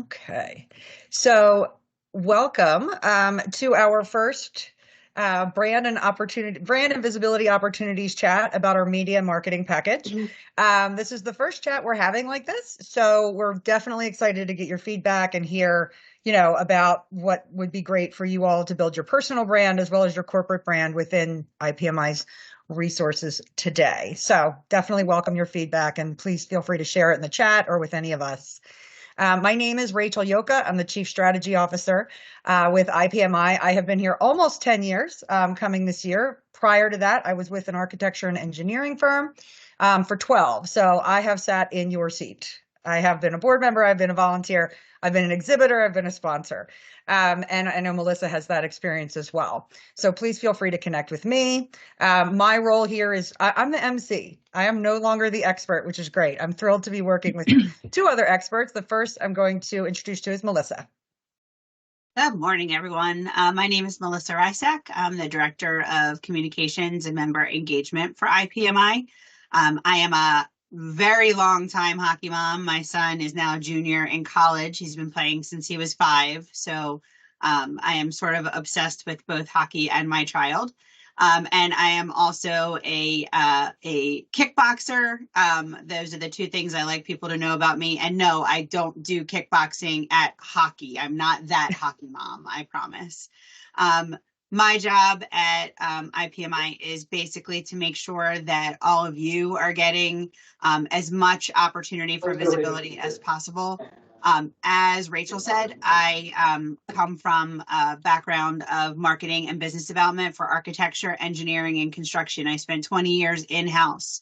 Okay, so welcome to our first brand and visibility opportunities chat about our media marketing package. This is the first chat we're having like this, so we're definitely excited to get your feedback and hear, about what would be great for you all to build your personal brand as well as your corporate brand within IPMI's resources today. So definitely welcome your feedback, and please feel free to share it in the chat or with any of us. My name is Rachel Yoka. I'm the Chief Strategy Officer with IPMI. I have been here almost 10 years coming this year. Prior to that, I was with an architecture and engineering firm for 12. So I have sat in your seat. I have been a board member. I've been a volunteer. I've been an exhibitor. I've been a sponsor. And I know Melissa has that experience as well. So please feel free to connect with me. My role here is I'm the MC. I am no longer the expert, which is great. I'm thrilled to be working with two other experts. The first I'm going to introduce to is Melissa. Good morning, everyone. My name is Melissa Rysack. I'm the Director of Communications and Member Engagement for IPMI. I am a very long time hockey mom. My son is now a junior in college. He's been playing since he was 5. So I am sort of obsessed with both hockey and my child. And I am also a kickboxer. Those are the two things I like people to know about me. And no, I don't do kickboxing at hockey. I'm not that hockey mom, I promise. My job at IPMI is basically to make sure that all of you are getting as much opportunity for visibility as possible. As Rachel said, I come from a background of marketing and business development for architecture, engineering, and construction. I spent 20 years in-house,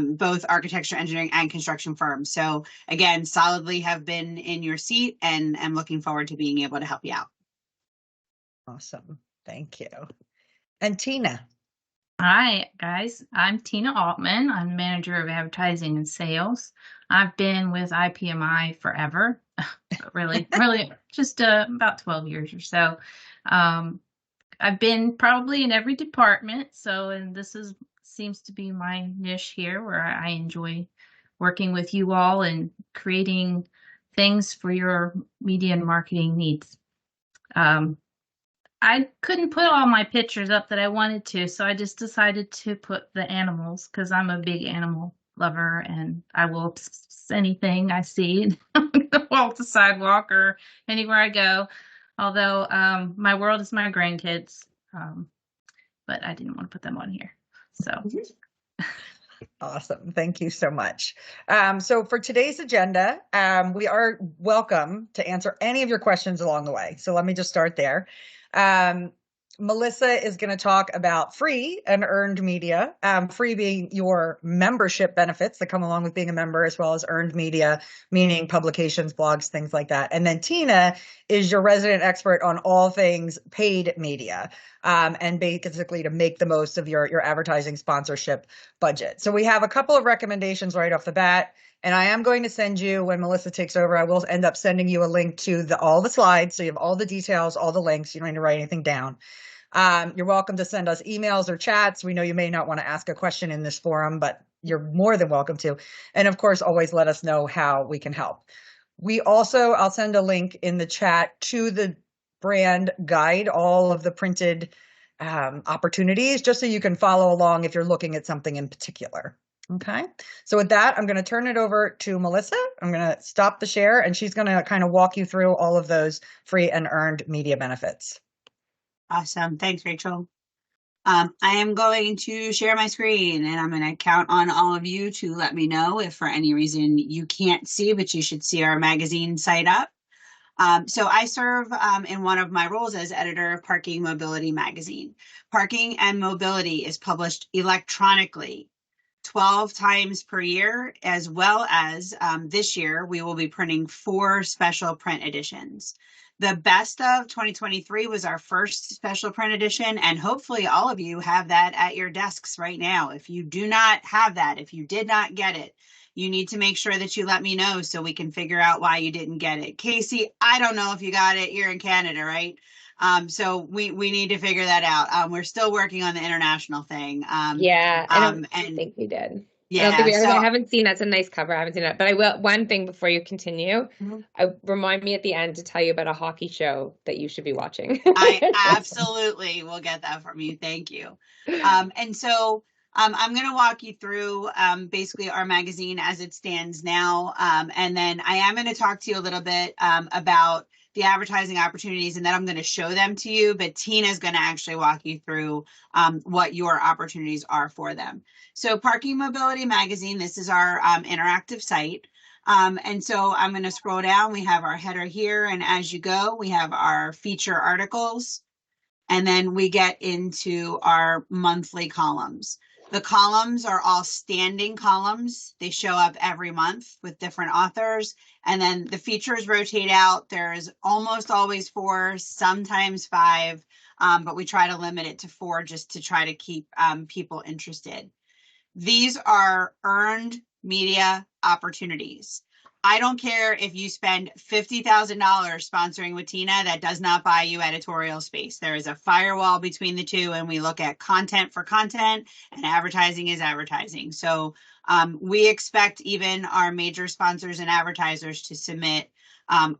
both architecture, engineering, and construction firms. So again, solidly have been in your seat and am looking forward to being able to help you out. Awesome. Thank you. And Tina. Hi, guys. I'm Tina Altman. I'm Manager of Advertising and Sales. I've been with IPMI forever, really, just about 12 years or so. I've been probably in every department. And this seems to be my niche here, where I enjoy working with you all and creating things for your media and marketing needs. I couldn't put all my pictures up that I wanted to, so I just decided to put the animals because I'm a big animal lover and I will anything I see off the sidewalk or anywhere I go. Although my world is my grandkids, but I didn't want to put them on here. So. Awesome. Thank you so much. So for today's agenda, we are welcome to answer any of your questions along the way. So let me just start there. Melissa is going to talk about free and earned media, free being your membership benefits that come along with being a member, as well as earned media, meaning publications, blogs, things like that. And then Tina is your resident expert on all things paid media, and basically to make the most of your advertising sponsorship budget. So we have a couple of recommendations right off the bat. And I am going to send you, when Melissa takes over, I will end up sending you a link to all the slides. So you have all the details, all the links. You don't need to write anything down. You're welcome to send us emails or chats. We know you may not want to ask a question in this forum, but you're more than welcome to. And of course, always let us know how we can help. I'll send a link in the chat to the brand guide, all of the printed opportunities, just so you can follow along if you're looking at something in particular. Okay, so with that, I'm going to turn it over to Melissa. I'm going to stop the share, and she's going to kind of walk you through all of those free and earned media benefits. Awesome. Thanks, Rachel. I am going to share my screen, and I'm going to count on all of you to let me know if for any reason you can't see, but you should see our magazine site up. So I serve in one of my roles as editor of Parking Mobility magazine. Parking and Mobility is published electronically 12 times per year, as well as this year, we will be printing 4 special print editions. The best of 2023 was our first special print edition, and hopefully all of you have that at your desks right now. If you do not have that, if you did not get it, you need to make sure that you let me know so we can figure out why you didn't get it. Casey, I don't know if you got it. You're in Canada, right? So we need to figure that out. We're still working on the international thing. Yeah, I think we did. I don't think Yeah. I haven't seen that's a nice cover. I haven't seen it, but I will. One thing before you continue, remind me at the end to tell you about a hockey show that you should be watching. I absolutely will get that from you. Thank you. And so I'm going to walk you through basically our magazine as it stands now. And then I am going to talk to you a little bit about the advertising opportunities, and then I'm going to show them to you. But Tina is going to actually walk you through what your opportunities are for them. So Parking Mobility Magazine, this is our interactive site. And so I'm going to scroll down. We have our header here. And as you go, we have our feature articles. And then we get into our monthly columns. The columns are all standing columns. They show up every month with different authors. And then the features rotate out. There's almost always 4, sometimes 5, but we try to limit it to 4 just to try to keep people interested. These are earned media opportunities. I don't care if you spend $50,000 sponsoring with Tina, that does not buy you editorial space. There is a firewall between the two, and we look at content for content, and advertising is advertising. So we expect even our major sponsors and advertisers to submit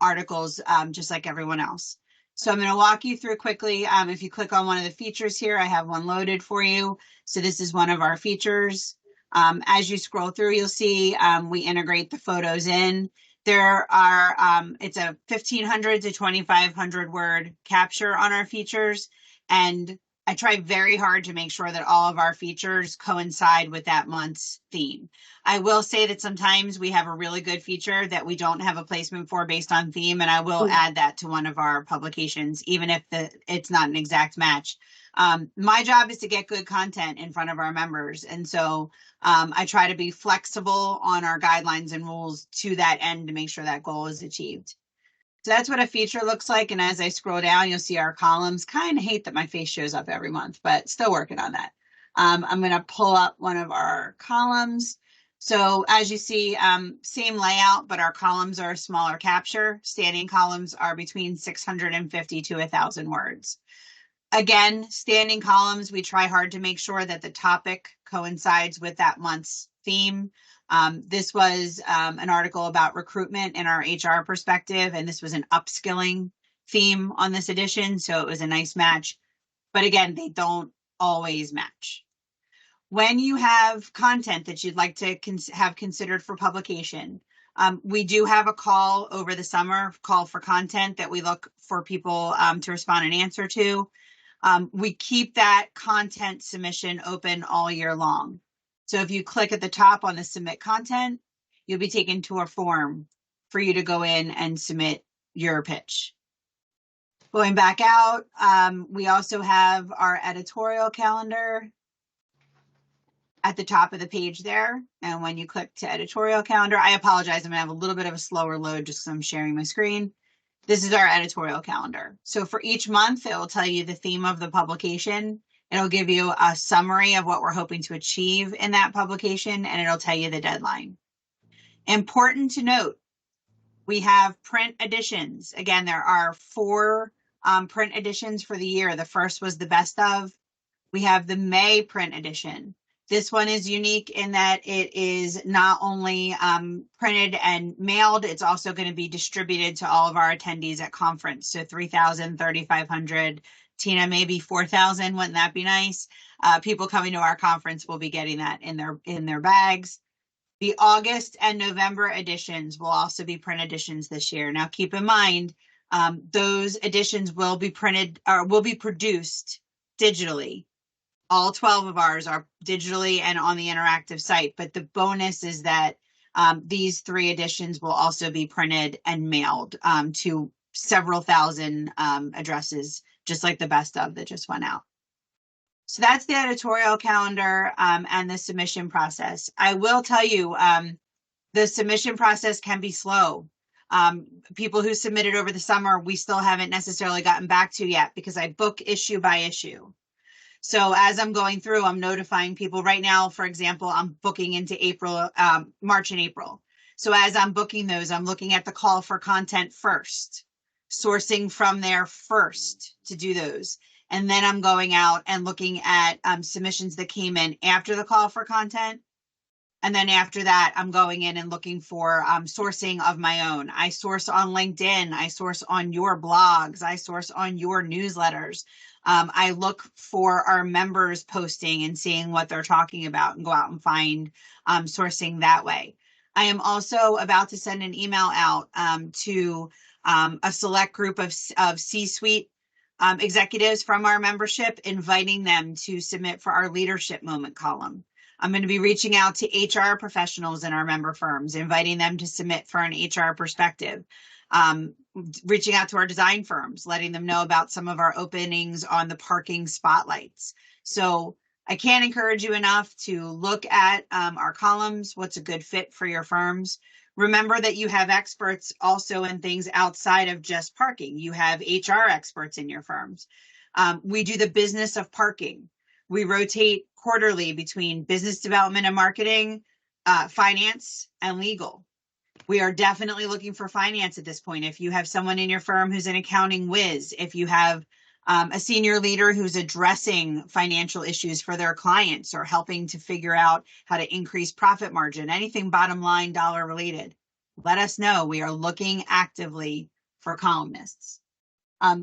articles just like everyone else. So I'm going to walk you through quickly. If you click on one of the features here, I have one loaded for you. So this is one of our features. As you scroll through, you'll see we integrate the photos in. There are, it's a 1,500 to 2,500 word capture on our features. And I try very hard to make sure that all of our features coincide with that month's theme. I will say that sometimes we have a really good feature that we don't have a placement for based on theme, and I will add that to one of our publications, even if it's not an exact match. My job is to get good content in front of our members, and so I try to be flexible on our guidelines and rules to that end to make sure that goal is achieved. So that's what a feature looks like. And as I scroll down, you'll see our columns. Kind of hate that my face shows up every month, but still working on that. I'm going to pull up one of our columns. So as you see, same layout, but our columns are a smaller capture. Standing columns are between 650 to 1,000 words. Again, standing columns, we try hard to make sure that the topic coincides with that month's theme. This was an article about recruitment in our HR perspective, and this was an upskilling theme on this edition, so it was a nice match. But again, they don't always match. When you have content that you'd like to have considered for publication, we do have a call over the summer, call for content that we look for people to respond and answer to. We keep that content submission open all year long. So if you click at the top on the submit content, you'll be taken to a form for you to go in and submit your pitch. Going back out, we also have our editorial calendar at the top of the page there. And when you click to editorial calendar, I apologize, I'm gonna have a little bit of a slower load just because I'm sharing my screen. This is our editorial calendar. So for each month, it will tell you the theme of the publication. It'll give you a summary of what we're hoping to achieve in that publication, and it'll tell you the deadline. Important to note, we have print editions. Again, there are 4 print editions for the year. The first was the best of. We have the May print edition. This one is unique in that it is not only printed and mailed, it's also going to be distributed to all of our attendees at conference. So 3,000, 3,500, Tina, maybe 4,000. Wouldn't that be nice? People coming to our conference will be getting that in their bags. The August and November editions will also be print editions this year. Now, keep in mind, those editions will be printed or will be produced digitally. All 12 of ours are digitally and on the interactive site. But the bonus is that these 3 editions will also be printed and mailed to several thousand addresses, just like the best of that just went out. So that's the editorial calendar and the submission process. I will tell you, the submission process can be slow. People who submitted over the summer, we still haven't necessarily gotten back to yet because I book issue by issue. So as I'm going through, I'm notifying people right now. For example, I'm booking into April, March and April. So as I'm booking those, I'm looking at the call for content first, sourcing from there first to do those. And then I'm going out and looking at submissions that came in after the call for content. And then after that, I'm going in and looking for sourcing of my own. I source on LinkedIn. I source on your blogs. I source on your newsletters. I look for our members posting and seeing what they're talking about and go out and find sourcing that way. I am also about to send an email out to a select group of C-suite executives from our membership, inviting them to submit for our leadership moment column. I'm going to be reaching out to HR professionals in our member firms, inviting them to submit for an HR perspective. Reaching out to our design firms, letting them know about some of our openings on the parking spotlights. So I can't encourage you enough to look at our columns, what's a good fit for your firms. Remember that you have experts also in things outside of just parking. You have HR experts in your firms. We do the business of parking. We rotate quarterly between business development and marketing, finance, and legal. We are definitely looking for finance at this point. If you have someone in your firm who's an accounting whiz, if you have a senior leader who's addressing financial issues for their clients or helping to figure out how to increase profit margin, anything bottom line dollar related, let us know. We are looking actively for columnists.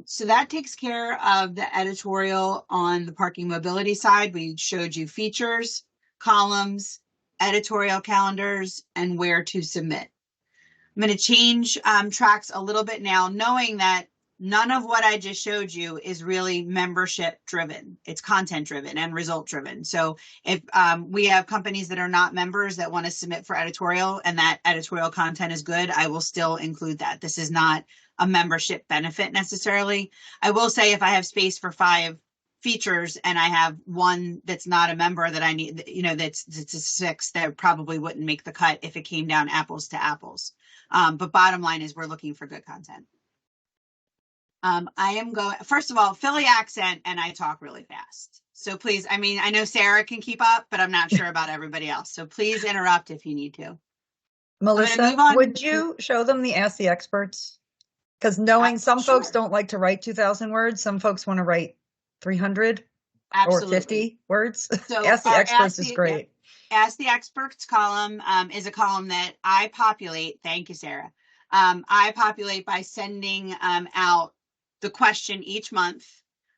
So that takes care of the editorial on the parking mobility side. We showed you features, columns, editorial calendars, and where to submit. I'm going to change tracks a little bit now, knowing that none of what I just showed you is really membership driven. It's content driven and result driven. So if we have companies that are not members that want to submit for editorial and that editorial content is good, I will still include that. This is not a membership benefit necessarily. I will say if I have space for 5 features and I have one that's not a member that I need, that's a 6 that probably wouldn't make the cut if it came down apples to apples. But bottom line is we're looking for good content. I am going, first of all, Philly accent, and I talk really fast. So please, I know Sarah can keep up, but I'm not sure about everybody else. So please interrupt if you need to. Melissa, would you show them the Ask the Experts? Because knowing some folks don't like to write 2,000 words, some folks want to write 300 or 50 words. So Ask the Experts is great. Ask the Experts column is a column that I populate. Thank you, Sarah. I populate by sending out the question each month.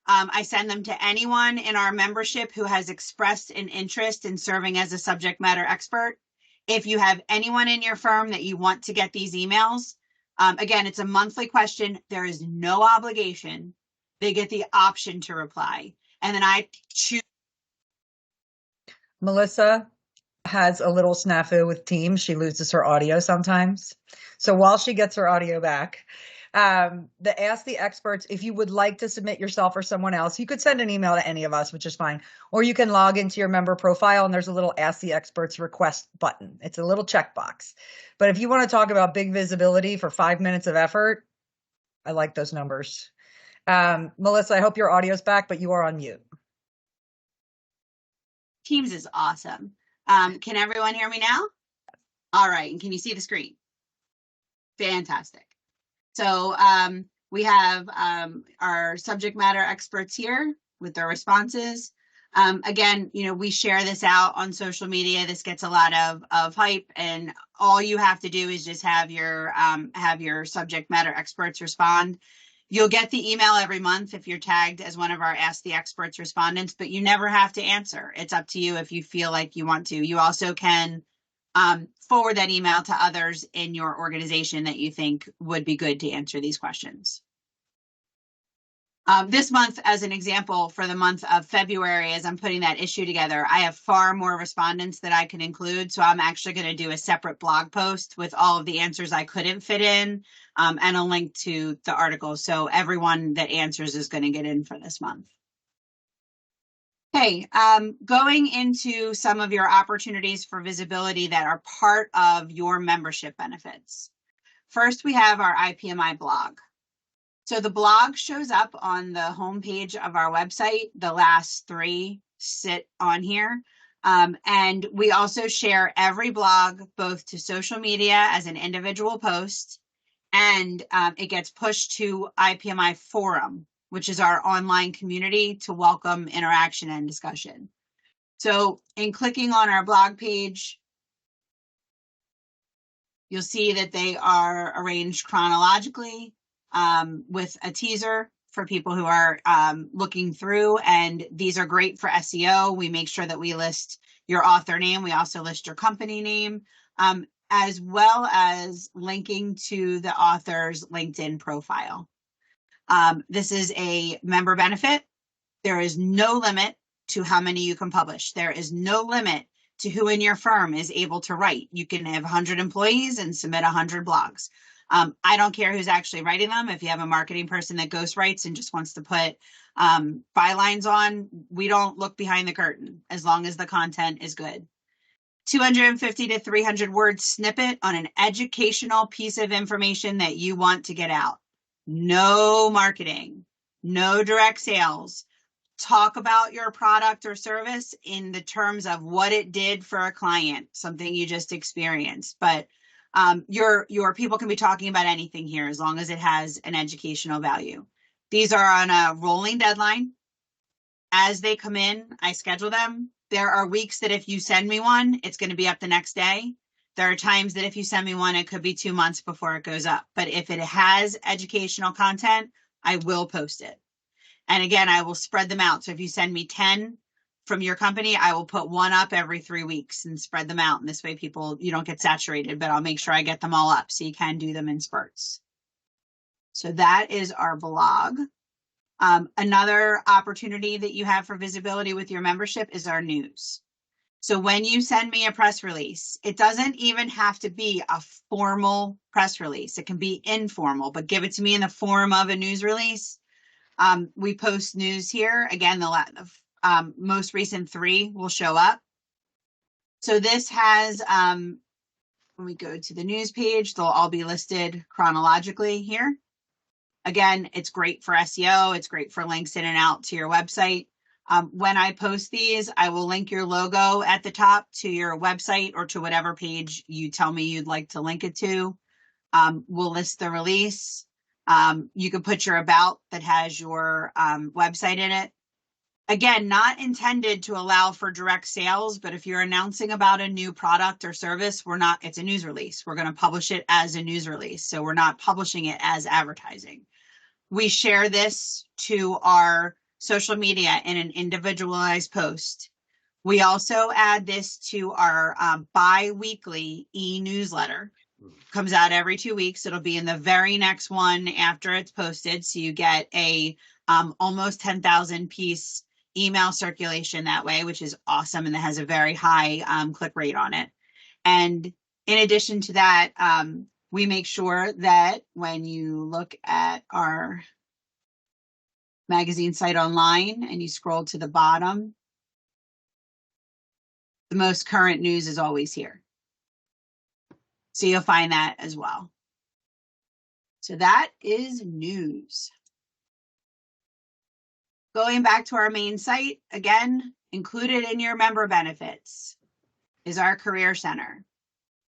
I send them to anyone in our membership who has expressed an interest in serving as a subject matter expert. If you have anyone in your firm that you want to get these emails, again, it's a monthly question. There is no obligation. They get the option to reply. And then I choose. Melissa has a little snafu with Teams. She loses her audio sometimes. So while she gets her audio back, the Ask the Experts, if you would like to submit yourself or someone else, you could send an email to any of us, which is fine. Or you can log into your member profile and there's a little Ask the Experts request button. It's a little checkbox. But if you want to talk about big visibility for 5 minutes of effort, I like those numbers. Melissa, I hope your audio's back, but you are on mute. Teams is awesome. Can everyone hear me now? All right. And can you see the screen? Fantastic. So we have our subject matter experts here with their responses. Again, we share this out on social media. This gets a lot of hype, and all you have to do is just have your subject matter experts respond. You'll get the email every month if you're tagged as one of our Ask the Experts respondents, but you never have to answer. It's up to you if you feel like you want to. You also can forward that email to others in your organization that you think would be good to answer these questions. This month, as an example, for the month of February, as I'm putting that issue together, I have far more respondents that I can include. So I'm actually going to do a separate blog post with all of the answers I couldn't fit in and a link to the article. So everyone that answers is going to get in for this month. Okay, going into some of your opportunities for visibility that are part of your membership benefits. First, we have our IPMI blog. So the blog shows up on the homepage of our website. The last 3 sit on here. And we also share every blog, both to social media as an individual post, and it gets pushed to IPMI Forum, which is our online community to welcome interaction and discussion. So in clicking on our blog page, You'll see that they are arranged chronologically with a teaser for people who are looking through, and these are great for SEO. We make sure that we list your author name. We also list your company name, as well as linking to the author's LinkedIn profile. This is a member benefit. There is no limit to how many you can publish. There is no limit to who in your firm is able to write. You can have 100 employees and submit 100 blogs. I don't care who's actually writing them. If you have a marketing person that ghostwrites and just wants to put bylines on, we don't look behind the curtain as long as the content is good. 250 to 300 word snippet on an educational piece of information that you want to get out. No marketing, no direct sales. Talk about your product or service in the terms of what it did for a client, something you just experienced. But your people can be talking about anything here as long as it has an educational value. These are on a rolling deadline. As they come in, I schedule them. There are weeks that if you send me one, it's going to be up the next day. There are times that if you send me one, it could be 2 months before it goes up. But if it has educational content, I will post it. And again, I will spread them out. So if you send me 10 from your company, I will put one up every 3 weeks and spread them out. And this way you don't get saturated, but I'll make sure I get them all up so you can do them in spurts. So that is our blog. Another opportunity that you have for visibility with your membership is our news. So when you send me a press release, it doesn't even have to be a formal press release. It can be informal, but give it to me in the form of a news release. We post news here. Again, the most recent 3 will show up. So this has, when we go to the news page, they'll all be listed chronologically here. Again, it's great for SEO. It's great for links in and out to your website. When I post these, I will link your logo at the top to your website or to whatever page you tell me you'd like to link it to. We'll list the release. You can put your about that has your website in it. Again, not intended to allow for direct sales, but if you're announcing about a new product or service, it's a news release. We're going to publish it as a news release. So we're not publishing it as advertising. We share this to our social media in an individualized post. We also add this to our bi-weekly e-newsletter. Comes out every 2 weeks. It'll be in the very next one after it's posted. So you get a almost 10,000 piece email circulation that way, which is awesome. And that has a very high click rate on it. And in addition to that, we make sure that when you look at our magazine site online and you scroll to the bottom, the most current news is always here. So you'll find that as well. So that is news. Going back to our main site, again, included in your member benefits is our Career Center.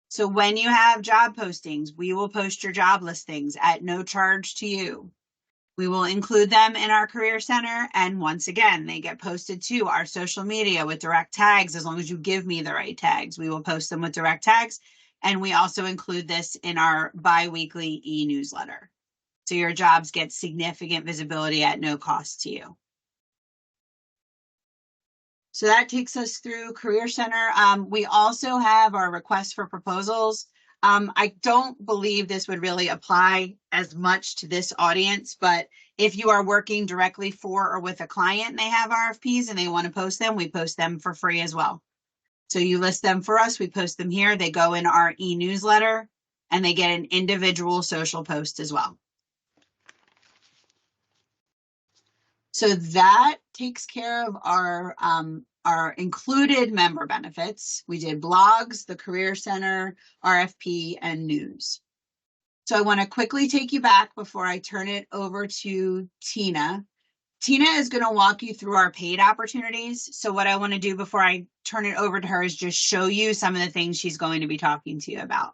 So when you have job postings, we will post your job listings at no charge to you. We will include them in our Career Center. And once again, they get posted to our social media with direct tags. As long as you give me the right tags, we will post them with direct tags. And we also include this in our bi-weekly e-newsletter. So your jobs get significant visibility at no cost to you. So that takes us through Career Center. We also have our request for proposals. I don't believe this would really apply as much to this audience, but if you are working directly for or with a client and they have RFPs and they want to post them, we post them for free as well. So you list them for us, we post them here, they go in our e-newsletter, and they get an individual social post as well. So that takes care of our included member benefits. We did blogs, the Career Center, RFP, and news. So I want to quickly take you back before I turn it over to Tina. Tina is going to walk you through our paid opportunities. So what I want to do before I turn it over to her is just show you some of the things she's going to be talking to you about.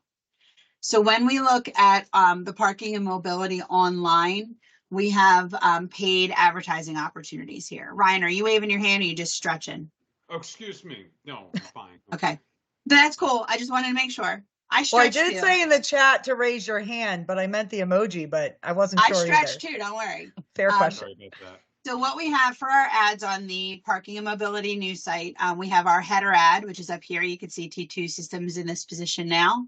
So when we look at the parking and mobility online, we have paid advertising opportunities here. Ryan, are you waving your hand or are you just stretching? Oh, excuse me. No, I'm fine. Okay, that's cool. I just wanted to make sure. I Well, I stretch did too. say in the chat to raise your hand, but I meant the emoji, but I wasn't I sure stretch either. too, don't worry. Fair question. Sorry about that. So what we have for our ads on the Parking and Mobility news site, we have our header ad, which is up here. You can see T2 Systems in this position now.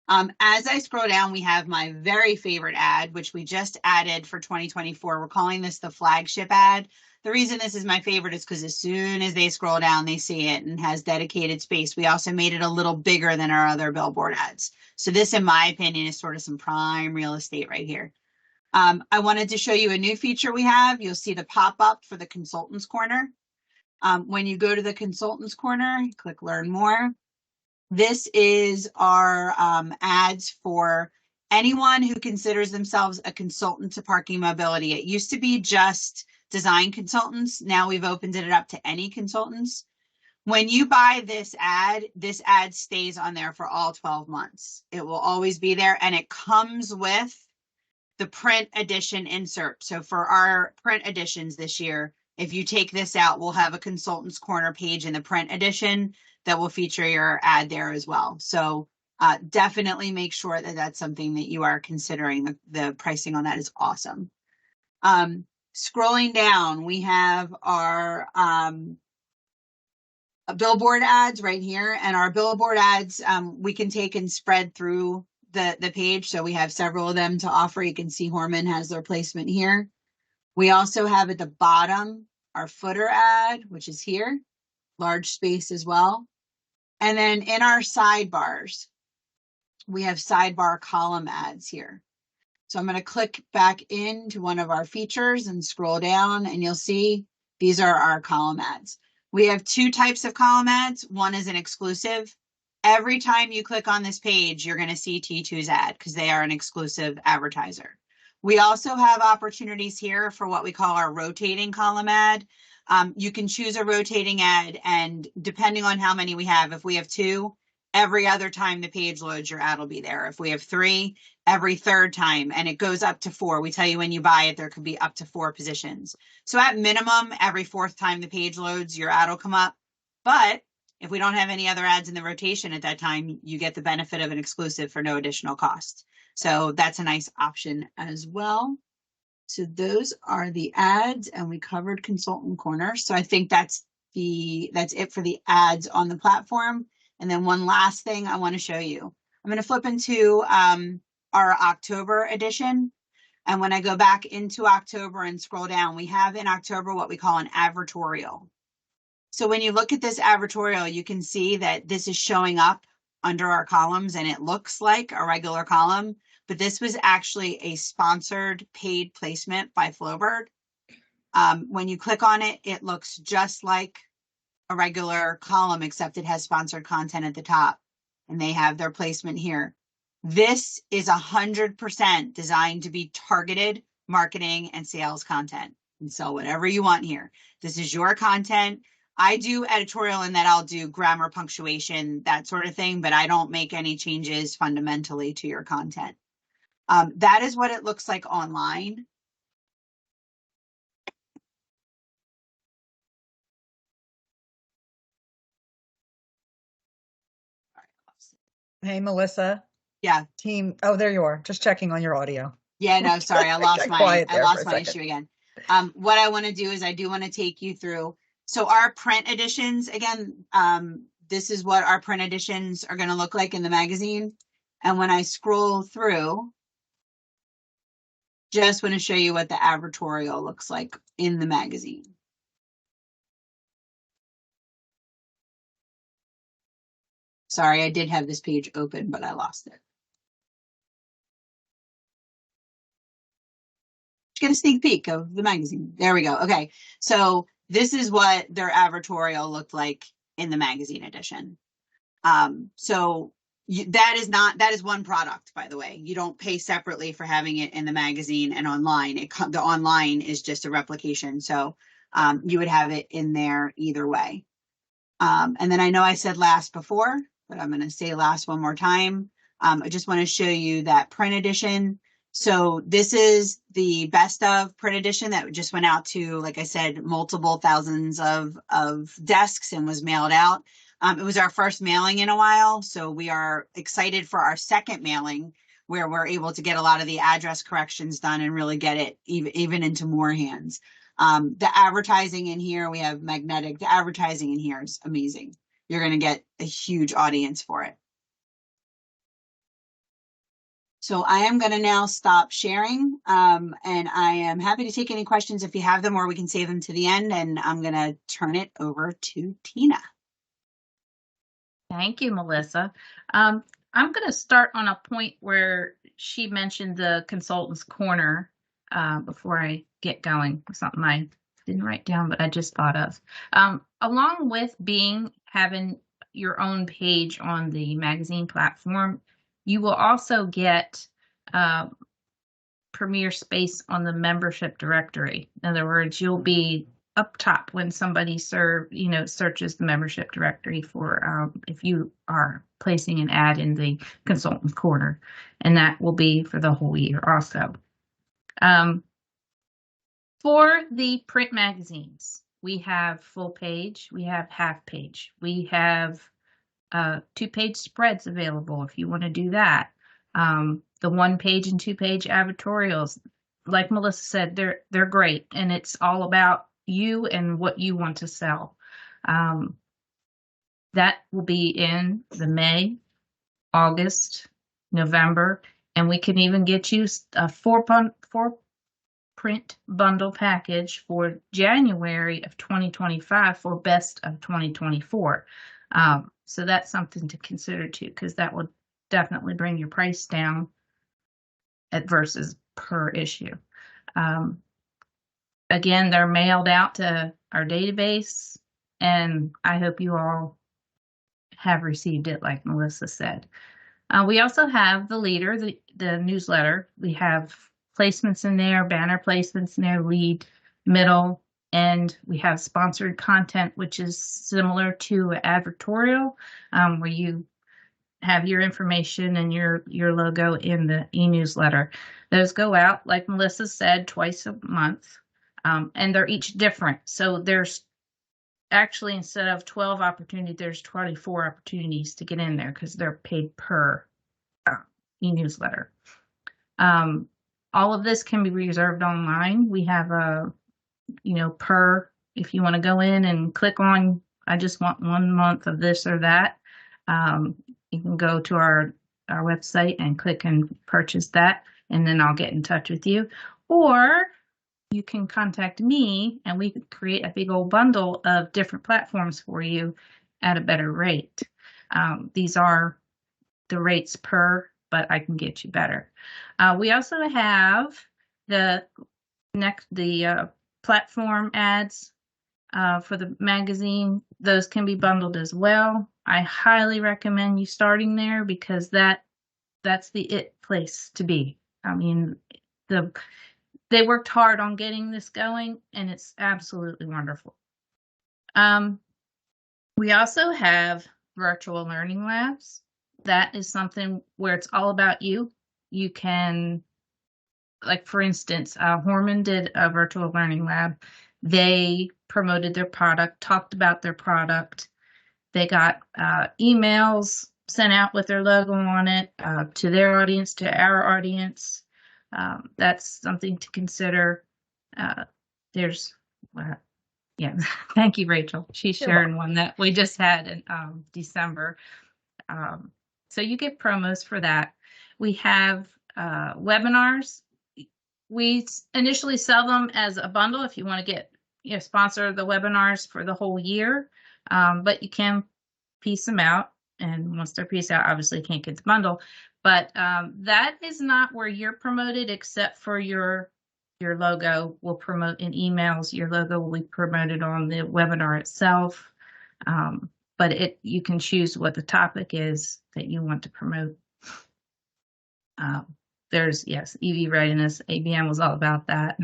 As I scroll down, we have my very favorite ad, which we just added for 2024. We're calling this the flagship ad. The reason this is my favorite is because as soon as they scroll down, they see it and has dedicated space. We also made it a little bigger than our other billboard ads. So this, in my opinion, is sort of some prime real estate right here. I wanted to show you a new feature we have. You'll see the pop-up for the Consultants Corner. When you go to the Consultants Corner, click Learn More. This is our ads for anyone who considers themselves a consultant to parking mobility. It used to be just design consultants. Now we've opened it up to any consultants. When you buy this ad stays on there for all 12 months. It will always be there, and it comes with the print edition insert. So for our print editions this year, if you take this out, we'll have a Consultants Corner page in the print edition that will feature your ad there as well. So definitely make sure that that's something that you are considering. The pricing on that is awesome. Scrolling down, we have our billboard ads right here, and our billboard ads we can take and spread through the page. So we have several of them to offer. You can see Horman has their placement here. We also have at the bottom our footer ad, which is here, large space as well. And then in our sidebars, we have sidebar column ads here. So I'm going to click back into one of our features and scroll down, and you'll see these are our column ads. We have two types of column ads. One is an exclusive. Every time you click on this page, you're going to see T2's ad because they are an exclusive advertiser. We also have opportunities here for what we call our rotating column ad. You can choose a rotating ad, and depending on how many we have, if we have 2, every other time the page loads, your ad will be there. If we have 3, every third time, and it goes up to 4. We tell you when you buy it, there could be up to 4 positions. So at minimum, every 4th time the page loads, your ad will come up. But if we don't have any other ads in the rotation at that time, you get the benefit of an exclusive for no additional cost. So that's a nice option as well. So those are the ads, and we covered Consultant Corner. So I think that's it for the ads on the platform. And then one last thing I want to show you. I'm going to flip into our October edition. And when I go back into October and scroll down, we have in October what we call an advertorial. So when you look at this advertorial, you can see that this is showing up under our columns, and it looks like a regular column, but this was actually a sponsored paid placement by Flowbird. When you click on it, it looks just like a regular column, except it has sponsored content at the top, and they have their placement here. This is 100% designed to be targeted marketing and sales content, and sell whatever you want here. This is your content. I do editorial in that I'll do grammar, punctuation, that sort of thing, but I don't make any changes fundamentally to your content. That is what it looks like online. Hey, Melissa. Yeah. Team. Oh, there you are. Just checking on your audio. Yeah, no, sorry. I lost my second. issue again. What I want to do is I do want to take you through. So our print editions, again, this is what our print editions are going to look like in the magazine. And when I scroll through, just want to show you what the advertorial looks like in the magazine. Sorry, I did have this page open, but I lost it. Get a sneak peek of the magazine. There we go. Okay, so this is what their advertorial looked like in the magazine edition. That is one product, by the way. You don't pay separately for having it in the magazine and online. The online is just a replication, so you would have it in there either way. And then I know I said last before, but I'm going to say last one more time. I just want to show you that print edition. So this is the best of print edition that just went out to, like I said, multiple thousands of desks and was mailed out. It was our first mailing in a while, so we are excited for our second mailing where we're able to get a lot of the address corrections done and really get it even into more hands. The advertising in here, we have magnetic. The advertising in here is amazing. You're going to get a huge audience for it. So I am going to now stop sharing, and I am happy to take any questions if you have them, or we can save them to the end, and I'm going to turn it over to Tina. Thank you, Melissa. I'm going to start on a point where she mentioned the consultant's corner before I get going. Something I didn't write down, but I just thought of. Along with having your own page on the magazine platform, you will also get premier space on the membership directory. In other words, you'll be up top when somebody searches the membership directory for if you are placing an ad in the consultant corner, and that will be for the whole year also. For the print magazines, we have full page, we have half page, we have 2-page spreads available if you want to do that. The 1-page and 2-page advertorials, like Melissa said, they're great, and it's all about you and what you want to sell. That will be in the May, August, November, and we can even get you a 4-print bundle package for January of 2025 for best of 2024. So that's something to consider too, because that will definitely bring your price down versus per issue. Again, they're mailed out to our database, and I hope you all have received it, like Melissa said. We also have the leader, the newsletter. We have placements in there, banner placements in there, lead, middle, and we have sponsored content, which is similar to advertorial, where you have your information and your logo in the e-newsletter. Those go out, like Melissa said, twice a month, and they're each different. So there's actually, instead of 12 opportunities, there's 24 opportunities to get in there because they're paid per e-newsletter. All of this can be reserved online. We have if you want to go in and click on, I just want 1 month of this or that, you can go to our website and click and purchase that, and then I'll get in touch with you. Or you can contact me and we can create a big old bundle of different platforms for you at a better rate. These are the rates per, but I can get you better. We also have the platform ads for the magazine. Those can be bundled as well. I highly recommend you starting there because that's the it place to be. I mean, they worked hard on getting this going, and it's absolutely wonderful. We also have virtual learning labs. That is something where it's all about you. You can, like for instance, Horman did a virtual learning lab. They promoted their product, talked about their product. They got emails sent out with their logo on it to their audience, to our audience. That's something to consider. Thank you, Rachel. She's sharing one that we just had in December. So you get promos for that. We have webinars. We initially sell them as a bundle if you want to sponsor the webinars for the whole year, but you can piece them out. And once they're pieced out, obviously you can't get the bundle. But that is not where you're promoted, except for your logo will promote in emails. Your logo will be promoted on the webinar itself. But you can choose what the topic is that you want to promote. There's, EV readiness. ABM was all about that.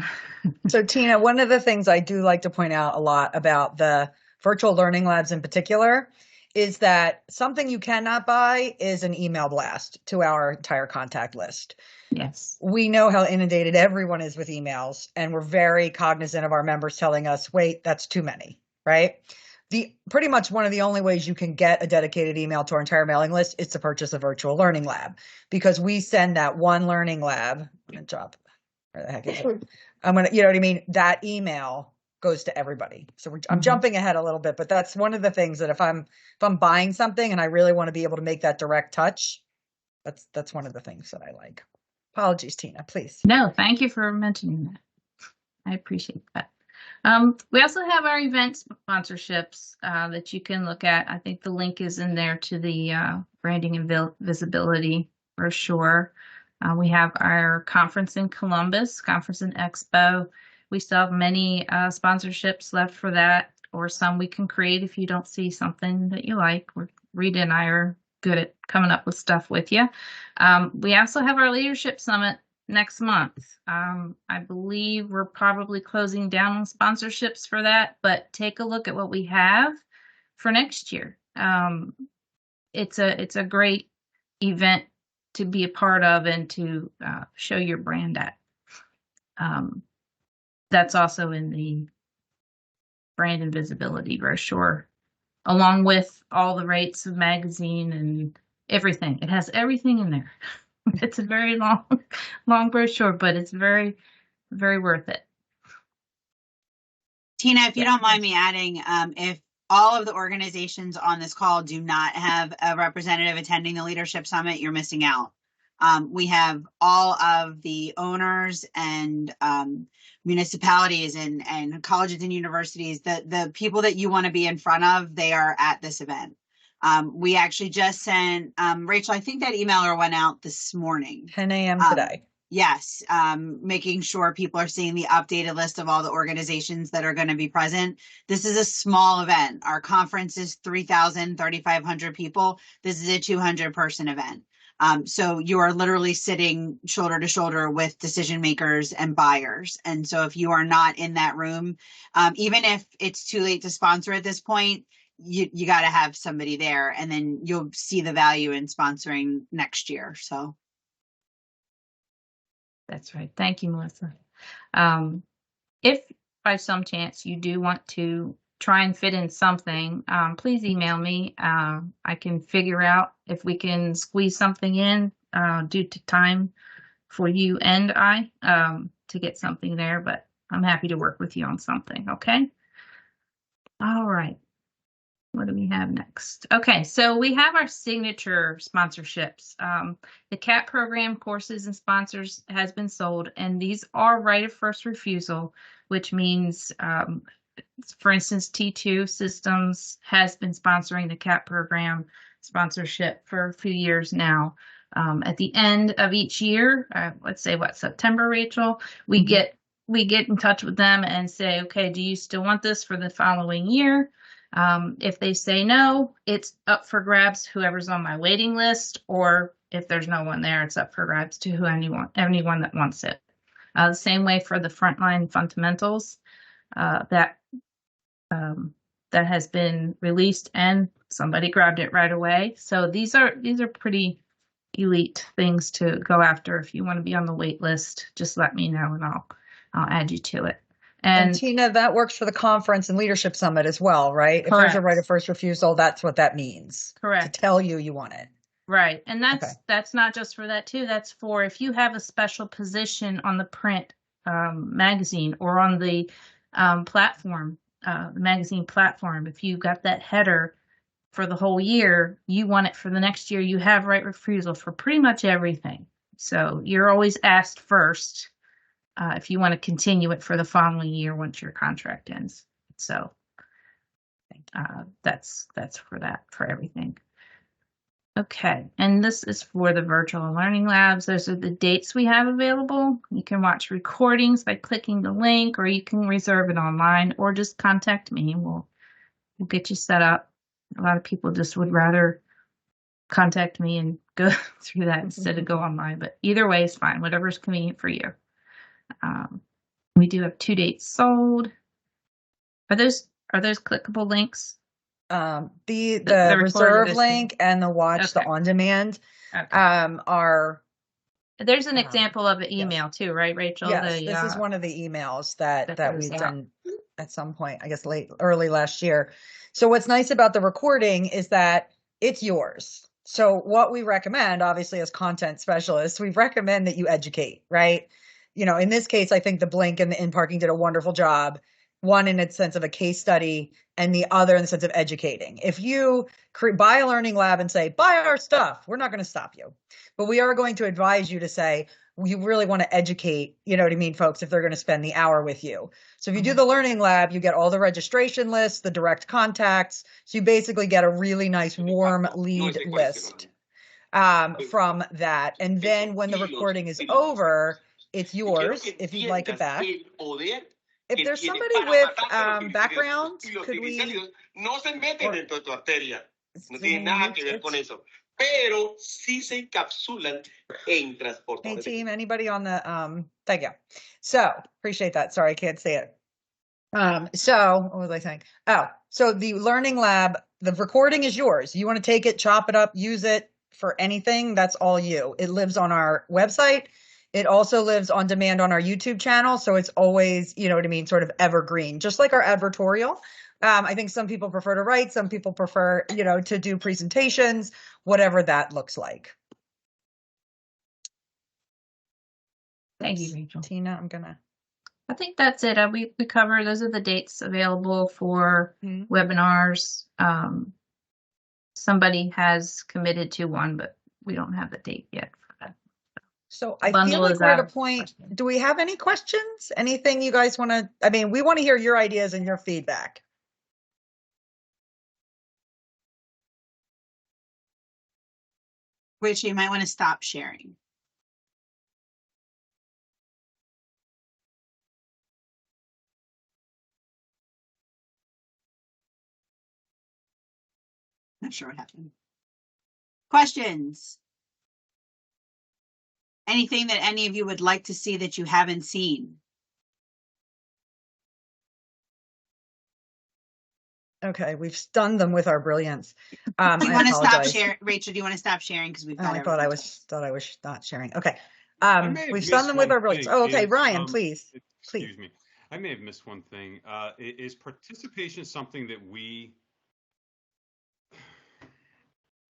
So Tina, one of the things I do like to point out a lot about the virtual learning labs in particular is that something you cannot buy is an email blast to our entire contact list. Yes. We know how inundated everyone is with emails, and we're very cognizant of our members telling us, wait, that's too many, right? pretty much one of the only ways you can get a dedicated email to our entire mailing list is to purchase a virtual learning lab, because we send that one learning lab. Good job. Where the heck is it? I'm gonna, you know what I mean? That email goes to everybody. So I'm jumping ahead a little bit, but that's one of the things that if I'm buying something and I really want to be able to make that direct touch, that's one of the things that I like. Apologies, Tina, please. No, thank you for mentioning that. I appreciate that. We also have our event sponsorships that you can look at. I think the link is in there to the branding and visibility brochure. We have our conference in Columbus, Conference and Expo. We still have many sponsorships left for that, or some we can create if you don't see something that you like. Rita and I are good at coming up with stuff with you. We also have our leadership summit next month. I believe we're probably closing down on sponsorships for that, but take a look at what we have for next year. It's a great event to be a part of and to show your brand at. That's also in the brand and visibility brochure, along with all the rates of magazine and everything. It has everything in there. It's a very long brochure, but it's very, very worth it. Tina, if you don't mind me adding, if all of the organizations on this call do not have a representative attending the Leadership Summit, you're missing out. We have all of the owners and municipalities and colleges and universities, the people that you want to be in front of, they are at this event. We actually just sent, Rachel, I think that emailer went out this morning. 10 a.m. today. Yes, making sure people are seeing the updated list of all the organizations that are going to be present. This is a small event. Our conference is 3,500 people. This is a 200-person event. So you are literally sitting shoulder to shoulder with decision makers and buyers. And so if you are not in that room, even if it's too late to sponsor at this point, you got to have somebody there, and then you'll see the value in sponsoring next year. So. That's right. Thank you, Melissa. If by some chance you do want to try and fit in something, please email me. I can figure out if we can squeeze something in due to time for you and I to get something there, but I'm happy to work with you on something. Okay. All right. What do we have next? Okay, so we have our signature sponsorships. The CAP program courses and sponsors has been sold, and these are right of first refusal, which means, for instance, T2 Systems has been sponsoring the CAP program sponsorship for a few years now. At the end of each year, let's say September, Rachel, we get in touch with them and say, okay, do you still want this for the following year? If they say no, it's up for grabs whoever's on my waiting list, or if there's no one there, it's up for grabs to anyone that wants it. The same way for the frontline fundamentals that has been released and somebody grabbed it right away. So these are pretty elite things to go after. If you want to be on the wait list, just let me know and I'll add you to it. And Tina, that works for the conference and leadership summit as well, right? Correct. If there's a right of first refusal, that's what that means. Correct. To tell you want it. Right. And that's not just for that too. That's for if you have a special position on the print magazine or on the platform, magazine platform. If you got that header for the whole year, you want it for the next year, you have right refusal for pretty much everything. So you're always asked first. If you want to continue it for the following year once your contract ends. So that's for everything. Okay, and this is for the virtual learning labs. Those are the dates we have available. You can watch recordings by clicking the link, or you can reserve it online, or just contact me. We'll get you set up. A lot of people just would rather contact me and go through that instead of go online, but either way is fine, whatever's convenient for you. We do have 2 dates sold. Are those clickable links? The reserve link and the watch the on demand are. There's an example of an email too, right, Rachel? Yes, this is one of the emails that we've done at some point, I guess early last year. So what's nice about the recording is that it's yours. So what we recommend, obviously, as content specialists, we recommend that you educate, right? In this case, I think the Blink and the In Parking did a wonderful job, one in a sense of a case study and the other in the sense of educating. If you buy a learning lab and say, buy our stuff, we're not going to stop you. But we are going to advise you to say, you really want to educate, you know what I mean, folks, if they're going to spend the hour with you. So if you do the learning lab, you get all the registration lists, the direct contacts. So you basically get a really nice warm lead list from that. And then when the recording is over, it's yours if you'd like it back. If there's somebody with background, could we? Pero sí se encapsulan en transportadores. Hey team, anybody on the thank you. So appreciate that. Sorry, I can't say it. So what was I saying? Oh, so the learning lab, the recording is yours. You want to take it, chop it up, use it for anything, that's all you. It lives on our website. It also lives on demand on our YouTube channel. So it's always, you know what I mean, sort of evergreen, just like our advertorial. I think some people prefer to write, some people prefer, to do presentations, whatever that looks like. Thank you, Rachel. Tina, I think that's it. We cover, those are the dates available for webinars. Somebody has committed to one, but we don't have the date yet for that. So I feel like we're at a point. Do we have any questions? Anything you guys want to, we want to hear your ideas and your feedback. Rachel, you might want to stop sharing. Not sure what happened. Questions? Anything that any of you would like to see that you haven't seen? Okay, we've stunned them with our brilliance. Do you want to stop sharing, Rachel? Do you want to stop sharing because we've got? I thought I was not sharing. Okay, we've stunned them with our brilliance. Oh, okay, Ryan, please. Excuse me. I may have missed one thing. Is participation something that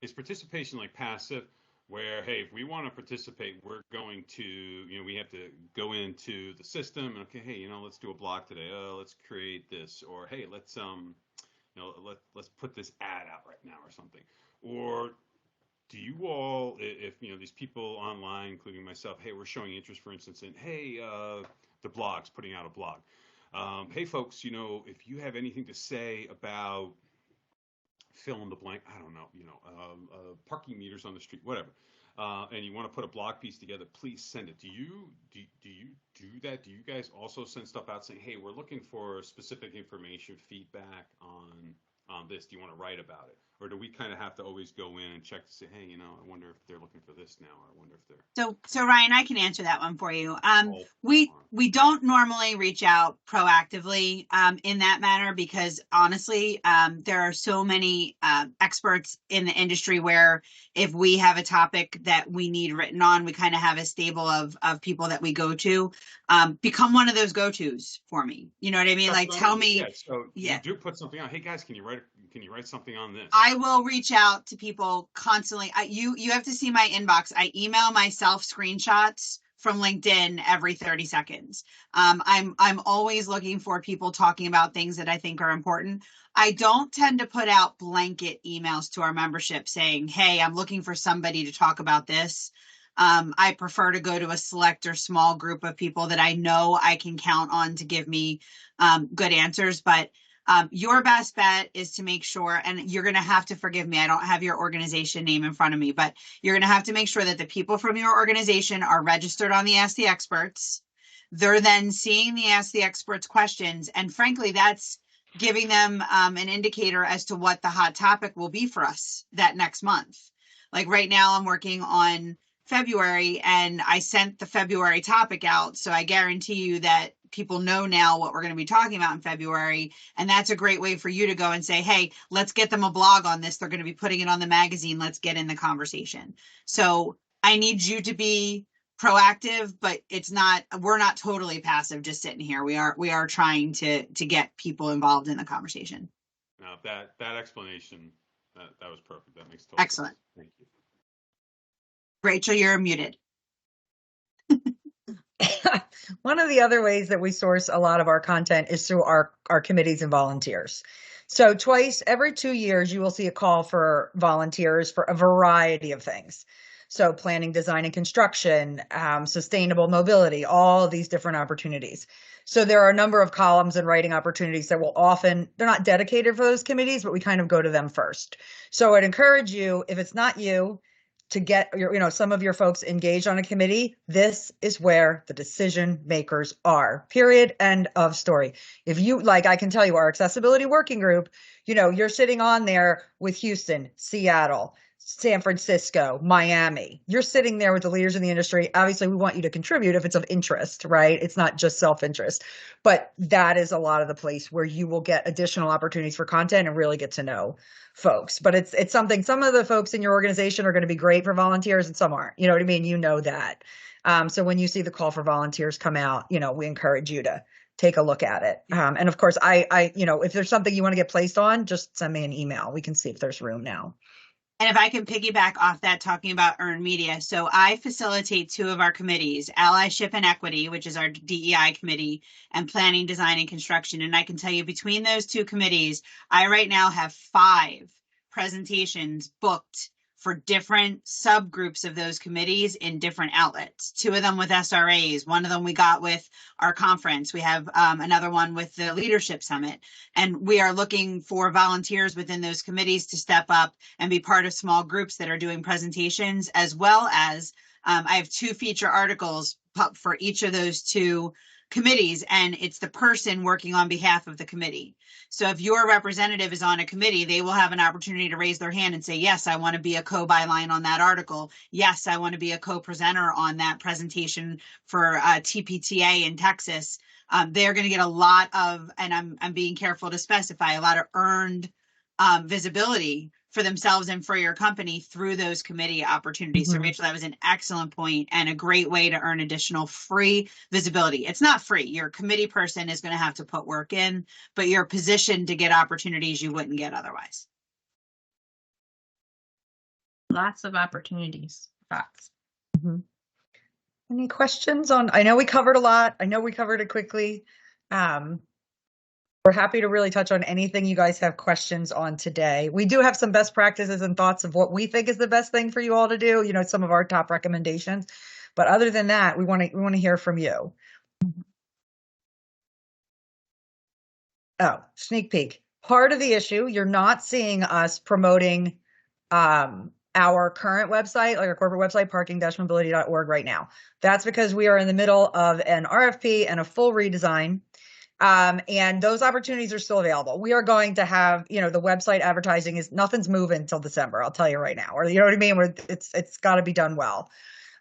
is participation like passive, where, hey, if we want to participate, we're going to, we have to go into the system and, okay, hey, let's do a blog today. Let's create this, or hey, let's let's put this ad out right now or something. Or do you all, if these people online, including myself, hey, we're showing interest, for instance, in, hey, the blog's putting out a blog. Hey, folks, if you have anything to say about fill in the blank, I don't know, parking meters on the street, whatever, and you want to put a blog piece together, please send it. Do you do that? Do you guys also send stuff out saying, hey, we're looking for specific information, feedback on this? Do you want to write about it? Or do we kind of have to always go in and check to say, hey, I wonder if they're looking for this now, or I wonder if they're... So Ryan, I can answer that one for you. We don't normally reach out proactively in that manner because honestly, there are so many experts in the industry where if we have a topic that we need written on, we kind of have a stable of people that we go to. Become one of those go-tos for me. You know what I mean? Like, tell me. You do put something out. Hey guys, can you write something on this? I will reach out to people constantly. You have to see my inbox. I email myself screenshots from LinkedIn every 30 seconds. I'm always looking for people talking about things that I think are important. I don't tend to put out blanket emails to our membership saying, hey, I'm looking for somebody to talk about this. I prefer to go to a select or small group of people that I know I can count on to give me good answers. But your best bet is to make sure, and you're going to have to forgive me, I don't have your organization name in front of me, but you're going to have to make sure that the people from your organization are registered on the Ask the Experts. They're then seeing the Ask the Experts questions. And frankly, that's giving them an indicator as to what the hot topic will be for us that next month. Like right now, I'm working on February and I sent the February topic out. So I guarantee you that people know now what we're going to be talking about in February. And that's a great way for you to go and say, hey, let's get them a blog on this. They're going to be putting it on the magazine. Let's get in the conversation. So I need you to be proactive, but we're not totally passive just sitting here. We are trying to get people involved in the conversation. Now that explanation, that was perfect. That makes total Excellent. sense. Thank you. Rachel, you're muted. One of the other ways that we source a lot of our content is through our committees and volunteers. So twice every 2 years, you will see a call for volunteers for a variety of things. So planning, design, and construction, sustainable mobility, all of these different opportunities. So there are a number of columns and writing opportunities that will often, they're not dedicated for those committees, but we kind of go to them first. So I'd encourage you, if it's not you, to get some of your folks engaged on a committee. This is where the decision makers are, period, end of story. If you like, I can tell you our accessibility working group, you're sitting on there with Houston, Seattle, San Francisco, Miami. You're sitting there with the leaders in the industry. Obviously, we want you to contribute if it's of interest, right? It's not just self-interest, but that is a lot of the place where you will get additional opportunities for content and really get to know folks. But it's something, some of the folks in your organization are going to be great for volunteers and some aren't. You know what I mean? That. So when you see the call for volunteers come out, we encourage you to take a look at it. And of course, if there's something you want to get placed on, just send me an email. We can see if there's room now. And if I can piggyback off that, talking about earned media. So I facilitate 2 of our committees, Allyship and Equity, which is our DEI committee, and Planning, Design, and Construction. And I can tell you between those 2 committees, I right now have 5 presentations booked for different subgroups of those committees in different outlets. 2 of them with SRAs. 1 of them we got with our conference. We have another one with the Leadership Summit. And we are looking for volunteers within those committees to step up and be part of small groups that are doing presentations, as well as I have 2 feature articles for each of those 2 committees, and it's the person working on behalf of the committee. So if your representative is on a committee, they will have an opportunity to raise their hand and say, yes, I want to be a co-byline on that article. Yes, I want to be a co-presenter on that presentation for TPTA in Texas. They're going to get a lot of, and I'm being careful to specify, a lot of earned visibility for themselves and for your company through those committee opportunities. So Rachel, that was an excellent point and a great way to earn additional free visibility. It's not free. Your committee person is going to have to put work in, but you're positioned to get opportunities you wouldn't get otherwise. Lots of opportunities. Lots. Any questions on, I know we covered a lot. I know we covered it quickly. We're happy to really touch on anything you guys have questions on today. We do have some best practices and thoughts of what we think is the best thing for you all to do, some of our top recommendations. But other than that, we want to hear from you. Oh, sneak peek. Part of the issue, you're not seeing us promoting our current website, like our corporate website, parking-mobility.org right now. That's because we are in the middle of an RFP and a full redesign. And those opportunities are still available. We are going to have, the website advertising nothing's moving until December. I'll tell you right now, or you know what I mean? It's got to be done well.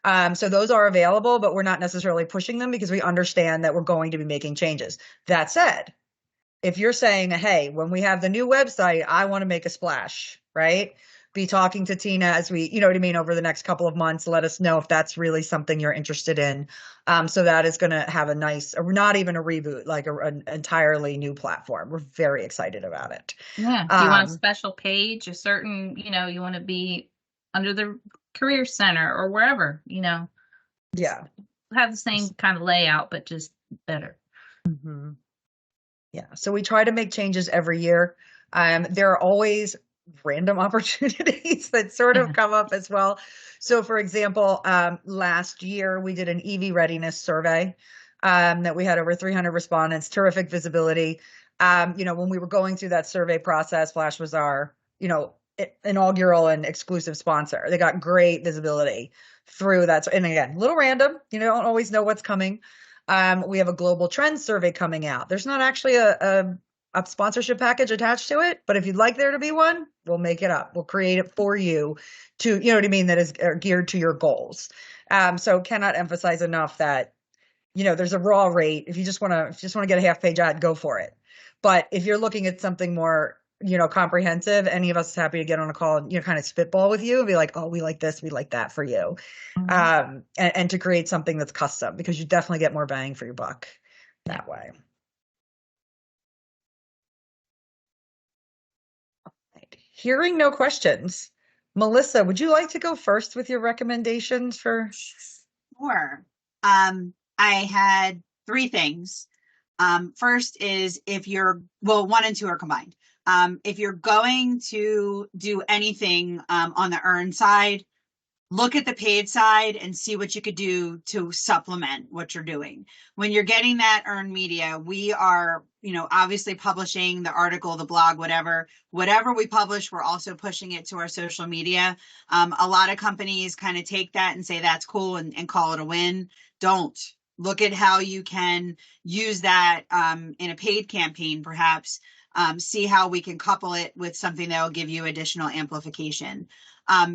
So those are available, but we're not necessarily pushing them because we understand that we're going to be making changes. That said, if you're saying, hey, when we have the new website, I want to make a splash, right? Be talking to Tina as we, over the next couple of months. Let us know if that's really something you're interested in. So that is going to have a nice, not even a reboot, like an entirely new platform. We're very excited about it. Yeah. Do you want a special page, a certain, you want to be under the Career Center or wherever, Yeah. Have the same kind of layout, but just better. Yeah. So we try to make changes every year. There are always random opportunities that sort of come up as well. So for example, last year we did an EV readiness survey that we had over 300 respondents, terrific visibility. When we were going through that survey process, Flash was our, inaugural and exclusive sponsor. They got great visibility through that. And again, a little random, don't always know what's coming. We have a global trends survey coming out. There's not actually a sponsorship package attached to it, but if you'd like there to be one, we'll make it up. We'll create it for you to, that is geared to your goals. So cannot emphasize enough that, there's a raw rate. If you just want to get a half page ad, go for it. But if you're looking at something more, comprehensive, any of us is happy to get on a call and, kind of spitball with you and be like, oh, we like this, we like that for you. And to create something that's custom, because you definitely get more bang for your buck that way. hearing no questions, Melissa, would you like to go first with your recommendations for? Sure. I had three things. First is one and two are combined. If you're going to do anything on the earn side, look at the paid side and see what you could do to supplement what you're doing. When you're getting that earned media, we are, obviously publishing the article, the blog, whatever we publish, we're also pushing it to our social media. A lot of companies kind of take that and say that's cool and call it a win. Don't. Look at how you can use that in a paid campaign, perhaps. See how we can couple it with something that will give you additional amplification.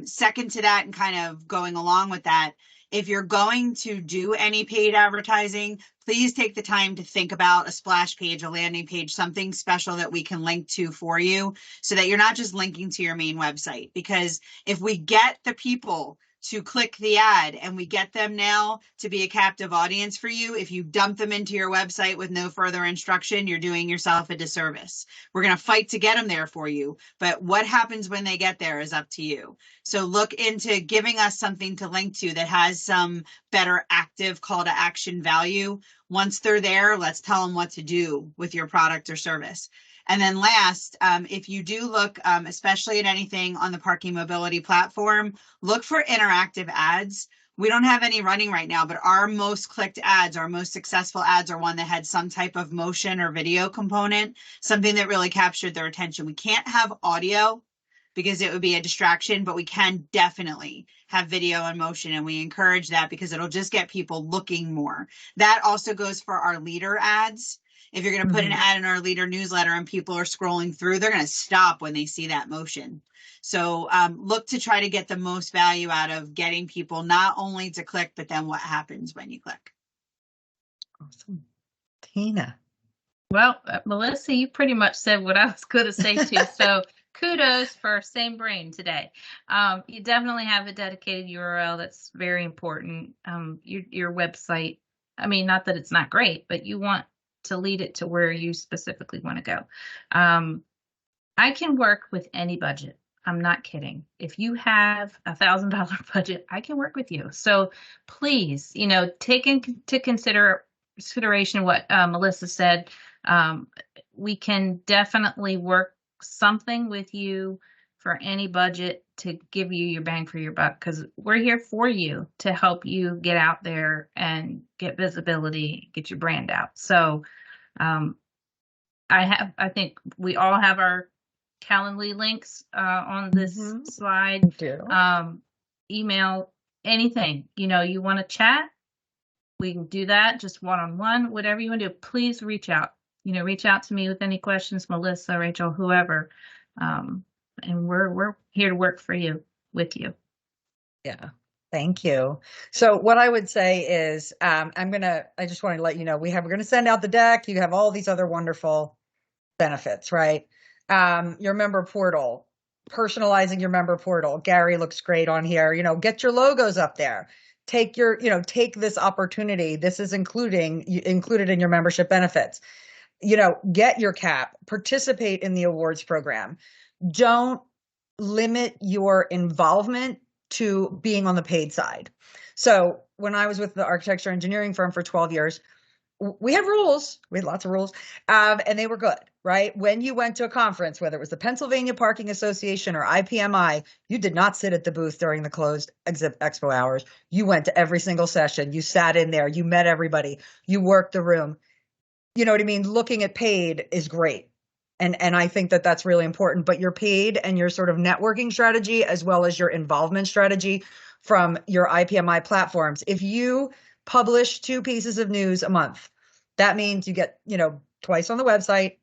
Second to that, and kind of going along with that, if you're going to do any paid advertising, please take the time to think about a splash page, a landing page, something special that we can link to for you so that you're not just linking to your main website. Because if we get the people to click the ad and we get them now to be a captive audience for you, if you dump them into your website with no further instruction, you're doing yourself a disservice. We're going to fight to get them there for you, but what happens when they get there is up to you. So look into giving us something to link to that has some better active call to action value. Once they're there, let's tell them what to do with your product or service. And then last, if you do look, especially at anything on the parking mobility platform, look for interactive ads. We don't have any running right now, but our most clicked ads, our most successful ads are one that had some type of motion or video component, something that really captured their attention. We can't have audio because it would be a distraction, but we can definitely have video and motion, and we encourage that because it'll just get people looking more. That also goes for our leader ads. If you're going to put an ad in our leader newsletter and people are scrolling through, they're going to stop when they see that motion. So look to try to get the most value out of getting people not only to click, but then what happens when you click. Awesome. Tina. Well, Melissa, you pretty much said what I was going to say too. So kudos for same brain today. You definitely have a dedicated URL. That's very important. Your website, I mean, not that it's not great, but you want to lead it to where you specifically want to go. I can work with any budget. I'm not kidding. If you have $1,000 budget, I can work with you. So please, take into consideration what Melissa said. We can definitely work something with you for any budget to give you your bang for your buck, because we're here for you to help you get out there and get visibility, get your brand out. So I think we all have our Calendly links on this slide. Email, anything, you want to chat, we can do that, just one-on-one, whatever you want to do. Please reach out. Reach out to me with any questions, Melissa, Rachel, whoever. And we're here to work with you. Yeah. Thank you. So what I would say is, I just want to let you know, we're going to send out the deck. You have all these other wonderful benefits, right? Your member portal, personalizing your member portal. Gary looks great on here. Get your logos up there. Take this opportunity. This is included in your membership benefits. Get your cap, participate in the awards program. Don't limit your involvement to being on the paid side. So when I was with the architecture engineering firm for 12 years, we had rules. We had lots of rules, and they were good, right? When you went to a conference, whether it was the Pennsylvania Parking Association or IPMI, you did not sit at the booth during the closed expo hours. You went to every single session. You sat in there. You met everybody. You worked the room. You know what I mean? Looking at paid is great. And I think that that's really important, but your paid and your sort of networking strategy, as well as your involvement strategy from your IPMI platforms. If you publish 2 pieces of news a month, that means you get, twice on the website,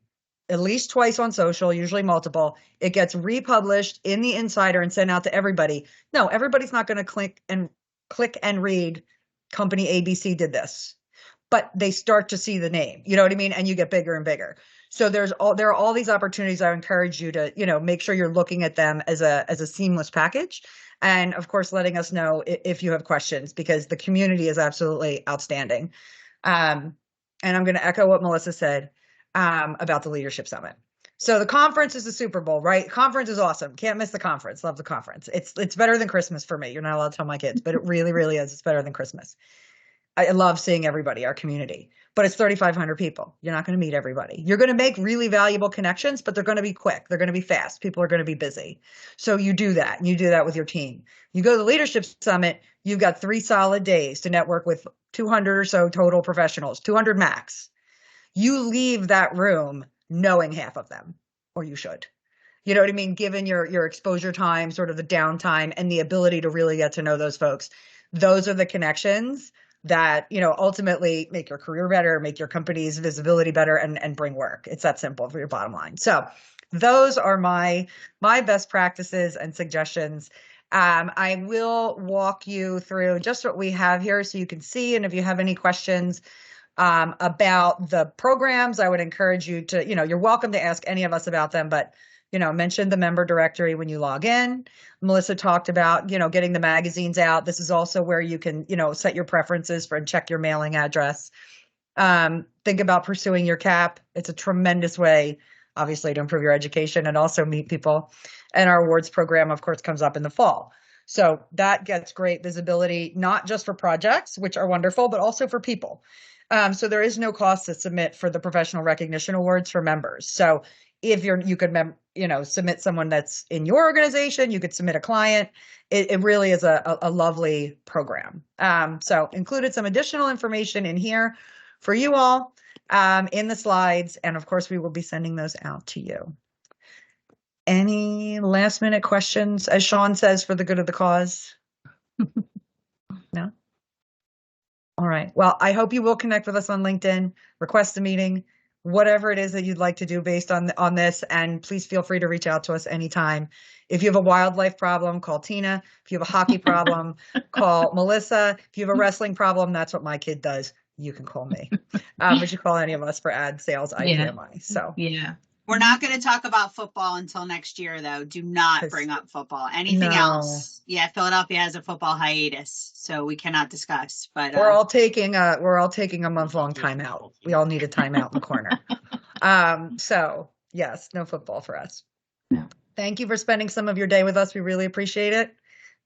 at least twice on social, usually multiple. It gets republished in the Insider and sent out to everybody. No, everybody's not going to click and read company ABC did this, but they start to see the name, you know what I mean? And you get bigger and bigger. So there are all these opportunities. I encourage you to, make sure you're looking at them as a seamless package. And of course, letting us know if you have questions, because the community is absolutely outstanding. And I'm going to echo what Melissa said about the Leadership Summit. So the conference is the Super Bowl, right? Conference is awesome. Can't miss the conference. Love the conference. It's better than Christmas for me. You're not allowed to tell my kids, but it really, really is. It's better than Christmas. I love seeing everybody, our community, but it's 3,500 people. You're not going to meet everybody. You're going to make really valuable connections, but they're going to be quick. They're going to be fast. People are going to be busy. So you do that. You do that with your team. You go to the Leadership Summit, you've got 3 solid days to network with 200 or so total professionals, 200 max. You leave that room knowing half of them, or you should. You know what I mean? Given your exposure time, sort of the downtime, and the ability to really get to know those folks. Those are the connections that, ultimately make your career better, make your company's visibility better, and bring work. It's that simple for your bottom line. So those are my best practices and suggestions. I will walk you through just what we have here so you can see. And if you have any questions about the programs, I would encourage you to, you're welcome to ask any of us about them, but mention the member directory when you log in. Melissa talked about, getting the magazines out. This is also where you can, set your preferences for and check your mailing address. Think about pursuing your CAP. It's a tremendous way, obviously, to improve your education and also meet people. And our awards program, of course, comes up in the fall. So that gets great visibility, not just for projects, which are wonderful, but also for people. So there is no cost to submit for the professional recognition awards for members. So if you could, submit someone that's in your organization, you could submit a client. It really is a lovely program. So included some additional information in here for you all in the slides. And of course, we will be sending those out to you. Any last minute questions, as Sean says, for the good of the cause? No? All right. Well, I hope you will connect with us on LinkedIn, request a meeting, whatever it is that you'd like to do based on this. And please feel free to reach out to us anytime. If you have a wildlife problem, call Tina. If you have a hockey problem, call Melissa. If you have a wrestling problem, that's what my kid does. You can call me. But you call any of us for ad sales IPMI. So Yeah. We're not going to talk about football until next year, though. Do not bring up football. Anything else? Yeah, Philadelphia has a football hiatus, so we cannot discuss. But we're all taking a month-long timeout. We all need a timeout in the corner. So yes, no football for us. No. Thank you for spending some of your day with us. We really appreciate it.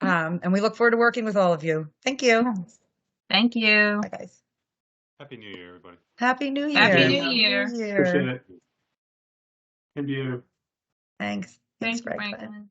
And we look forward to working with all of you. Thank you. Thank you. Bye, guys. Happy New Year, everybody. Happy New Year. Happy New Year. Appreciate it. Thank you. Thanks. Thanks, Greg. Franklin.